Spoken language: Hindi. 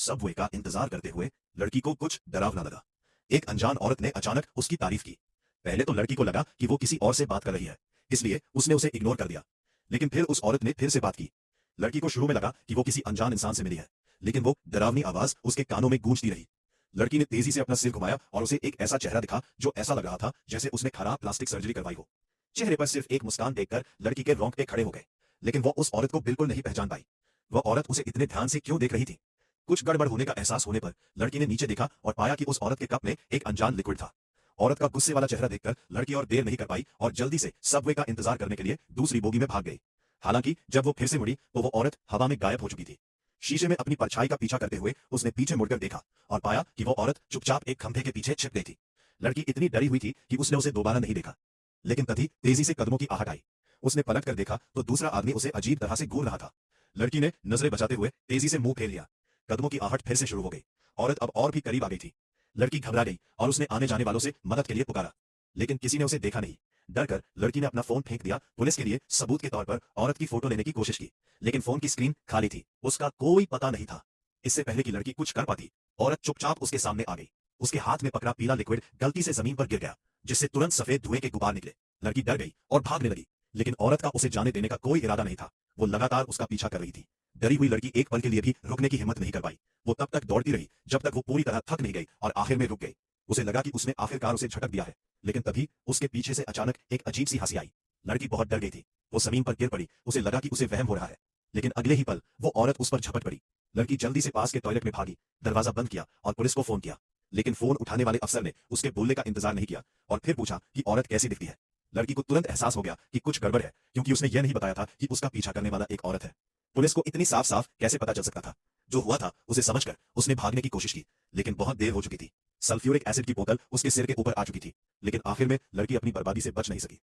सबवे का इंतजार करते हुए लड़की को कुछ डरावना लगा। एक अनजान औरत ने अचानक उसकी तारीफ की। पहले तो लड़की को लगा कि वो किसी और से बात कर रही है, इसलिए उसने उसे इग्नोर कर दिया। लेकिन फिर उस औरत ने फिर से बात की। लड़की को शुरू में लगा कि वो किसी अनजान इंसान से मिली है, लेकिन वो डरावनी आवाज उसके कानों में गूंजती रही। लड़की ने तेजी से अपना सिर घुमाया और उसे एक ऐसा चेहरा दिखा जो ऐसा लग रहा था जैसे उसने खराब प्लास्टिक सर्जरी करवाई हो। चेहरे पर सिर्फ एक मुस्कान देखकर लड़की के रोंगटे खड़े हो गए, लेकिन वो उस औरत को बिल्कुल नहीं पहचान पाई। वह औरत उसे इतने ध्यान से क्यों देख रही थी? कुछ गड़बड़ होने का एहसास होने पर लड़की ने नीचे देखा और पाया कि उस औरत के कप में एक अनजान लिक्विड था। औरत का गुस्से वाला चेहरा देखकर लड़की और देर नहीं कर पाई और जल्दी से सबवे का इंतजार करने के लिए दूसरी बोगी में भाग गई। हालांकि जब वो फिर से मुड़ी तो वो औरत हवा में गायब हो चुकी थी। शीशे में अपनी परछाई का पीछा करते हुए उसने पीछे मुड़कर देखा और पाया कि वो औरत चुपचाप एक खंभे के पीछे छिप गई थी। लड़की इतनी डरी हुई थी कि उसने उसे दोबारा नहीं देखा। लेकिन तभी तेजी से कदमों की आहट आई। उसने पलट कर देखा तो दूसरा आदमी उसे अजीब तरह से घूर रहा था। लड़की ने नजरें बचाते हुए तेजी से मुंह फेर लिया। कदमों की आहट फिर से शुरू हो गई। औरत अब और भी करीब आ गई थी। लड़की घबरा गई और उसने आने जाने वालों से मदद के लिए पुकारा, लेकिन किसी ने उसे देखा नहीं। डर कर लड़की ने अपना फोन फेंक दिया। पुलिस के लिए सबूत के तौर पर औरत की फोटो लेने की कोशिश की, लेकिन फोन की स्क्रीन खाली थी। उसका कोई पता नहीं था। इससे पहले कि लड़की कुछ कर पाती, औरत चुपचाप उसके सामने आ गई। उसके हाथ में पकड़ा पीला लिक्विड गलती से जमीन पर गिर गया, जिससे तुरंत सफेद धुएं के गुबार निकले। लड़की डर गई और भागने लगी, लेकिन औरत का उसे जाने देने का कोई इरादा नहीं था। वो लगातार उसका पीछा कर रही थी। डरी हुई लड़की एक पल के लिए भी रुकने की हिम्मत नहीं कर पाई। वो तब तक दौड़ती रही जब तक वो पूरी तरह थक नहीं गई और आखिर में रुक गई। उसे लगा कि उसने आखिरकार उसे झटक दिया है, लेकिन तभी उसके पीछे से अचानक एक अजीब सी हंसी आई। लड़की बहुत डर गई थी। वो जमीन पर गिर पड़ी। उसे लगा कि उसे वहम हो रहा है, लेकिन अगले ही पल वो औरत उस पर झपट पड़ी। लड़की जल्दी से पास के टॉयलेट में भागी, दरवाजा बंद किया और पुलिस को फोन किया। लेकिन फोन उठाने वाले अफसर ने उसके बोलने का इंतजार नहीं किया और फिर पूछा कि औरत कैसी दिखती है। लड़की को तुरंत एहसास हो गया कि कुछ गड़बड़ है, क्योंकि उसने यह नहीं बताया था कि उसका पीछा करने वाला एक औरत है। पुलिस को इतनी साफ साफ कैसे पता चल सकता था? जो हुआ था उसे समझकर उसने भागने की कोशिश की, लेकिन बहुत देर हो चुकी थी। सल्फ्यूरिक एसिड की बोतल उसके सिर के ऊपर आ चुकी थी, लेकिन आखिर में लड़की अपनी बर्बादी से बच नहीं सकी।